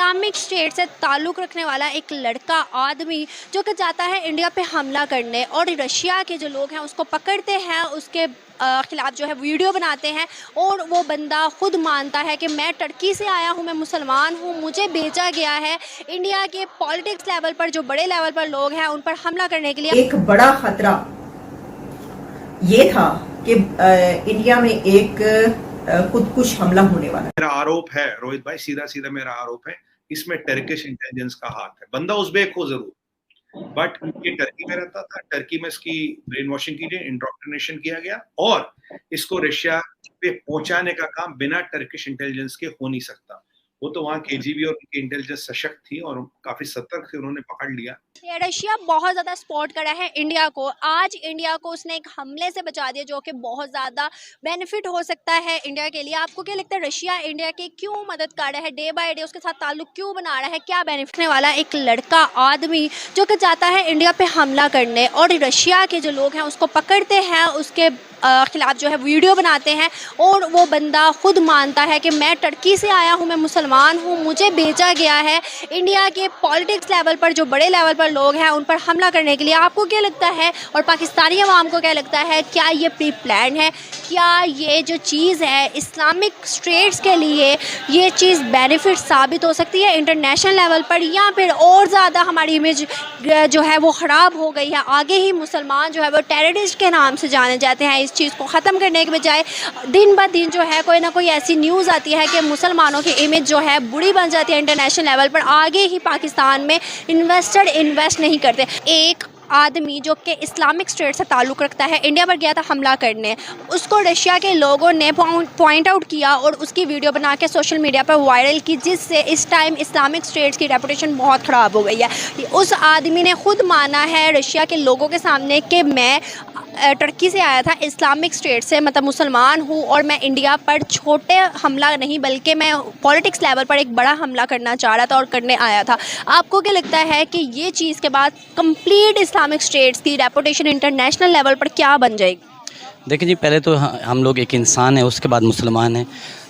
Islamic state से ताल्लुक़ रखने वाला एक लड़का आदमी जो कि जाता है इंडिया पे हमला करने और रशिया के जो लोग हैं उसको पकड़ते हैं, उसके ख़िलाफ़ जो है वीडियो बनाते हैं और वो बंदा खुद मानता है कि मैं टर्की से आया हूँ, मैं मुसलमान हूँ, मुझे भेजा गया है इंडिया के पॉलिटिक्स लेवल पर जो बड़े लेवल पर लोग हैं उन पर हमला करने के लिए। एक बड़ा खतरा ये था कि इंडिया में एक खुदकुश हमला होने वाला है। मेरा आरोप है रोहित भाई, सीधा सीधा मेरा आरोप है, इसमें टर्किश इंटेलिजेंस का हाथ है। बंदा उज़्बेक हो जरूर, बट ये टर्की में रहता था, टर्की में इसकी ब्रेन वॉशिंग की गई, इंडोक्ट्रिनेशन किया गया और इसको रशिया पे पहुंचाने का काम बिना टर्किश इंटेलिजेंस के हो नहीं सकता। वो तो वहाँ केजीबी और उनकी इंटेलिजेंस सशक्त थी और काफी सतर्क थे, उन्होंने पकड़ लिया। रशिया बहुत ज़्यादा सपोर्ट करा है इंडिया को। आज इंडिया को उसने एक हमले से बचा दिया जो कि बहुत ज़्यादा बेनिफिट हो सकता है इंडिया के लिए। आपको क्या लगता है रशिया इंडिया की क्यों मदद कर रहा है, डे बाय डे उसके साथ ताल्लुक क्यों बना रहा है, क्या बेनिफिट वाला एक लड़का आदमी जो कि जाता है इंडिया पे हमला करने और रशिया के जो लोग हैं उसको पकड़ते हैं, उसके ख़िलाफ़ जो है वीडियो बनाते हैं और वो बंदा खुद मानता है कि मैं टर्की से आया हूँ, मैं मुसलमान हूँ, मुझे भेजा गया है इंडिया के पॉलिटिक्स लेवल पर जो बड़े लेवल पर लोग हैं उन पर हमला करने के लिए। आपको क्या लगता है और पाकिस्तानी अवाम को क्या लगता है, क्या ये प्री प्लान है? क्या ये जो चीज़ है इस्लामिक स्टेट्स के लिए ये चीज़ बेनिफिट साबित हो सकती है इंटरनेशनल लेवल पर, या फिर और ज़्यादा हमारी इमेज जो है वो ख़राब हो गई है? आगे ही मुसलमान जो है वो टेररिस्ट के नाम से जाने जाते हैं। इस चीज़ को ख़त्म करने के बजाय दिन ब दिन जो है कोई ना कोई ऐसी न्यूज़ आती है कि मुसलमानों की इमेज जो है बुरी बन जाती है इंटरनेशनल लेवल पर। आगे ही पाकिस्तान में इन्वेस्टर इन्वेस्ट नहीं करते। एक आदमी जो कि इस्लामिक स्टेट से ताल्लुक़ रखता है इंडिया पर गया था हमला करने, उसको रशिया के लोगों ने पॉइंट आउट किया और उसकी वीडियो बना के सोशल मीडिया पर वायरल की, जिससे इस टाइम इस्लामिक स्टेट्स की रेपुटेशन बहुत ख़राब हो गई है। उस आदमी ने खुद माना है रशिया के लोगों के सामने कि मैं टर्की से आया था, इस्लामिक स्टेट से, मतलब मुसलमान हूँ और मैं इंडिया पर छोटे हमला नहीं बल्कि मैं पॉलिटिक्स लेवल पर एक बड़ा हमला करना चाह रहा था और करने आया था। आपको क्या लगता है कि ये चीज़ के बाद कंप्लीट इस्लामिक स्टेट्स की रेपुटेशन इंटरनेशनल लेवल पर क्या बन जाएगी? देखिए जी, पहले तो हम लोग एक इंसान है, उसके बाद मुसलमान हैं।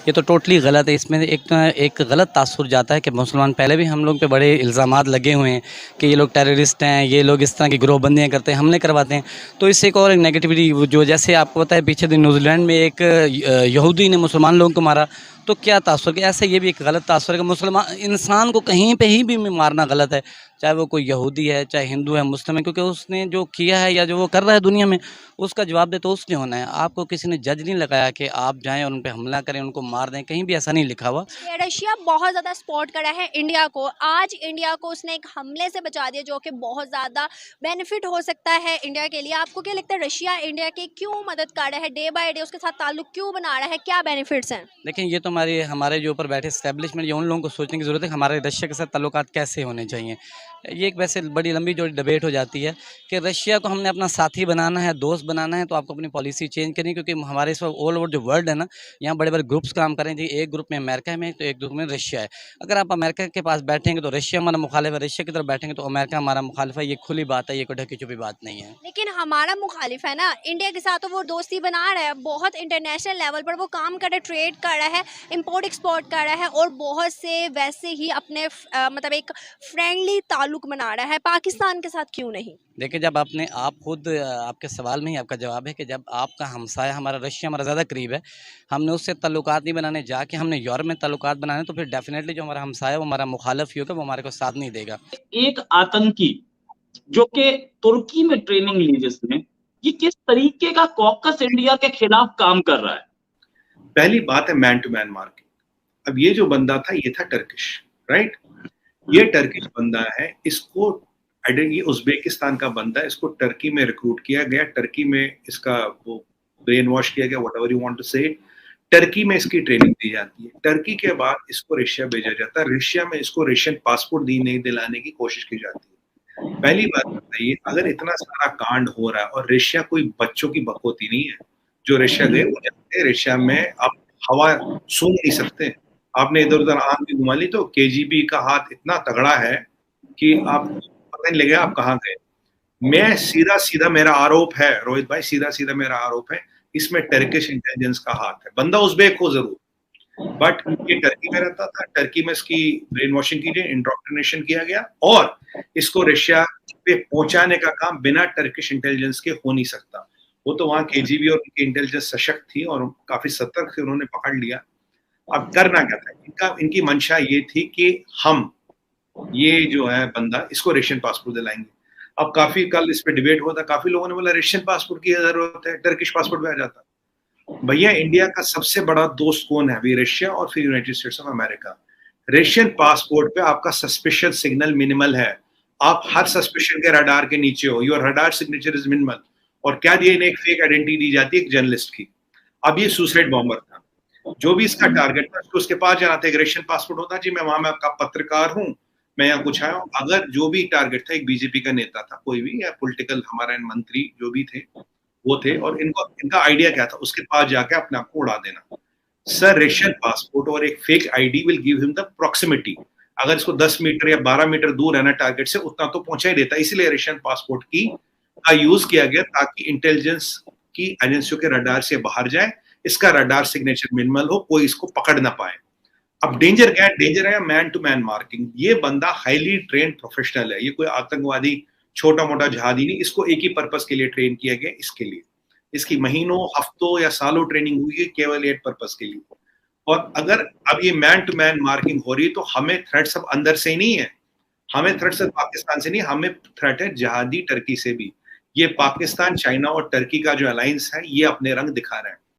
ये तो टोटली गलत है। इसमें एक गलत तासुर जाता है कि मुसलमान, पहले भी हम लोग पे बड़े इल्ज़ामात लगे हुए हैं कि ये लोग टेररिस्ट हैं, ये लोग इस तरह की गिरोहबंदियाँ करते हैं, हमले करवाते हैं। तो इससे एक और एक नेगेटिविटी जो, जैसे आपको पता है पीछे दिन न्यूजीलैंड में एक यहूदी ने मुसलमान लोगों को मारा, तो क्या तासुर कि ऐसे ये भी एक गलत तासुर है कि मुसलमान इंसान को कहीं पे ही भी मारना गलत है, चाहे वो कोई यहूदी है, चाहे हिंदू है, मुस्लिम है, क्योंकि उसने जो किया है या जो वो कर रहा है दुनिया में उसका जवाब दे तो उसने होना है। आपको किसी ने जज नहीं लगाया कि आप जाएं और उन पे हमला करें, उनको मार दें, कहीं भी ऐसा नहीं लिखा हुआ। रशिया बहुत ज़्यादा सपोर्ट करा है इंडिया को। आज इंडिया को उसने एक हमले से बचा दिया जो कि बहुत ज़्यादा बेनिफिट हो सकता है इंडिया के लिए। आपको क्या लगता है रशिया इंडिया की क्यों मदद कर रहा है, डे बाय डे उसके साथ ताल्लुक क्यों बना रहा है, क्या बेनिफिट्स हैं? लेकिन ये तो हमारे जो ऊपर बैठे इस्टेब्लिशमेंट, ये उन लोगों को सोचने की ज़रूरत है कि हमारे रशिया के साथ ताल्लुकात कैसे होने चाहिए। ये एक वैसे बड़ी लंबी जो डिबेट हो जाती है कि रशिया को हमने अपना साथी बनाना है, दोस्त बनाना है, तो आपको अपनी पॉलिसी चेंज करनी है, क्योंकि हमारे इस वक्त ऑल ओवर जो वर्ल्ड है ना, यहाँ बड़े बड़े ग्रुप्स काम करें जी। एक ग्रुप में अमेरिका में, तो एक ग्रुप में रशिया है। अगर आप अमेरिका के पास बैठेंगे तो रशिया हमारा मुखालिफ है, रशिया की तरफ बैठेंगे तो अमेरिका हमारा मुखालिफ है। ये खुली बात है, ये कोई ढकी छुपी बात नहीं है। लेकिन हमारा मुखालिफ है ना, इंडिया के साथ तो वो दोस्ती बना रहा है, बहुत इंटरनेशनल लेवल पर वो काम कर रहा है, ट्रेड कर रहा है, इंपोर्ट एक्सपोर्ट कर रहा है और बहुत से वैसे ही अपने मतलब एक फ्रेंडली ताल्लुक बना रहा है। पाकिस्तान के साथ क्यों नहीं? देखिए, जब आप खुद आपके सवाल में ही आपका जवाब है कि जब आपका हमसाया हमारा रशिया हमारा ज़्यादा करीब है, हमने उससे ताल्लुकात नहीं बनाने जाके हमने यूरोप में ताल्लुकात बनाने, तो फिर डेफिनेटली जो हमारा हमसाया है वो हमारा मुखालिफ ही होगा, वो हमारे को साथ नहीं देगा। एक आतंकी जो कि तुर्की में ट्रेनिंग ली जिसने, ये किस तरीके का कॉकस इंडिया के खिलाफ काम कर रहा है? पहली बात है मैन टू मैन मार्किंग। अब ये जो बंदा था ये था टर्किश, राइट? ये टर्किश बंदा है, इसको ये उज़्बेकिस्तान का बंदा है, इसको टर्की में रिक्रूट किया गया, टर्की में इसका वो ब्रेन वॉश किया गया, व्हाटएवर यू वांट टू से। टर्की में इसकी ट्रेनिंग दी जाती है, टर्की के बाद इसको रशिया भेजा जाता है, रशिया में इसको रशियन पासपोर्ट नहीं दिलाने की कोशिश की जाती है। पहली बात बताइए, अगर इतना सारा कांड हो रहा है और रशिया कोई बच्चों की बकौती नहीं है, जो रशिया गए वो जानते हैं रशिया में आप हवा सूंघ नहीं सकते। आपने इधर उधर आंख भी घुमा ली तो केजीबी का हाथ इतना तगड़ा है कि आप पता नहीं लगेगा आप कहाँ गए। मैं सीधा सीधा मेरा आरोप है रोहित भाई, सीधा सीधा मेरा आरोप है, इसमें टर्किश इंटेलिजेंस का हाथ है। बंदा उज़्बेक हो जरूर, बट ये टर्की में रहता था, टर्की में इसकी ब्रेन वॉशिंग की गई, इंडोक्ट्रिनेशन किया गया और इसको रशिया पे पहुंचाने का काम बिना टर्किश इंटेलिजेंस के हो नहीं सकता। वो तो वहां केजीबी और उनकी इंटेलिजेंस सशक्त थी और काफी सतर्क थे, उन्होंने पकड़ लिया। अब करना क्या था, इनकी मंशा ये थी कि हम ये जो है बंदा, इसको रशियन पासपोर्ट दिलाएंगे। अब काफी कल इस पे डिबेट हुआ था, काफी लोगों ने बोला रशियन पासपोर्ट की जरूरत है, टर्किश पासपोर्ट पे आ जाता। भैया इंडिया का सबसे बड़ा दोस्त कौन है अभी? रशिया और फिर United states of America. Russian passport पे आपका सस्पिशियस सिग्नल मिनिमल है, आप हर सस्पिशन के रडार के नीचे हो, your radar signature is minimal. और क्या दिए इन्हें, एक फेक आइडेंटिटी दी जाती है एक जर्नलिस्ट की। अब ये सुसाइड बॉम्बर था, जो भी इसका टारगेट था उसके पास जाना था, एक रशियन पासपोर्ट होता जी मैं वहां में आपका पत्रकार हूं, मैं यहाँ कुछ आया हूँ। अगर जो भी टारगेट था, एक बीजेपी का नेता था कोई भी, या पॉलिटिकल हमारा मंत्री जो भी थे वो थे, और इनका आइडिया क्या था, उसके पास जाके अपने आप को उड़ा देना। सर रशियन पासपोर्ट और एक fake ID will give him the proximity. अगर इसको 10 मीटर या 12 मीटर दूर रहना टारगेट से, उतना तो पहुंचा ही देता। इसलिए रशियन पासपोर्ट का यूज किया गया ताकि इंटेलिजेंस की एजेंसियों के रडार से बाहर जाए, इसका रडार सिग्नेचर मिनिमल हो, कोई इसको पकड़ ना पाए। अब डेंजर क्या है? डेंजर है मैन टू मैन मार्किंग। ये बंदा हाईली ट्रेन प्रोफेशनल है, ये कोई आतंकवादी छोटा मोटा जहादी नहीं, इसको एक ही पर्पस के लिए ट्रेन किया गया, इसके लिए इसकी महीनों हफ्तों या सालों ट्रेनिंग हुई है केवल एक पर्पस के लिए। और अगर अब ये मैन टू मैन मार्किंग हो रही है तो हमें थ्रेट सब अंदर से ही नहीं है, हमें थ्रेट सिर्फ पाकिस्तान से नहीं, हमें थ्रेट है जहादी टर्की से भी। ये पाकिस्तान, चाइना और टर्की का जो अलायंस है ये अपने रंग दिखा रहे हैं।